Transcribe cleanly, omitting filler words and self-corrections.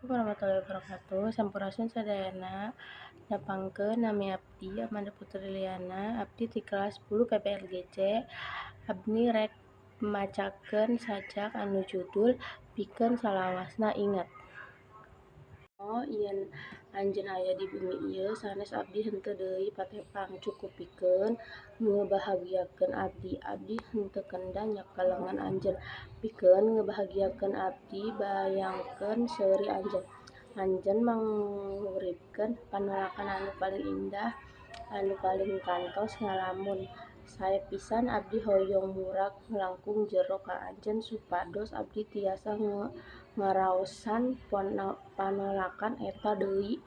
warahmatullahi wabarakatuh. Sampurasun sadayana. Nyapangkeun nami abdi Amanda Putri Liana. Abdi ti kelas 10 PPLGC. Abdi rek macakeun sajak anu judul Pikeun Salawasna Inget. Yen anjeun aya di bumi ieu sanes abdi henteu deui patepang, cukup pikeun ngabahagiakeun abdi. Abdi henteu kendang nyakelengan anjeun. Pikeun ngabahagiakeun abdi, bayangkeun seuri anjeun. Anjeun manguripkeun panolakan anu paling indah, anu paling kantos ngalamun. Sae pisan abdi hoyong murag nglangkung jero ka anjeun supados abdi tiasa ngaraosan panolakan eta deui.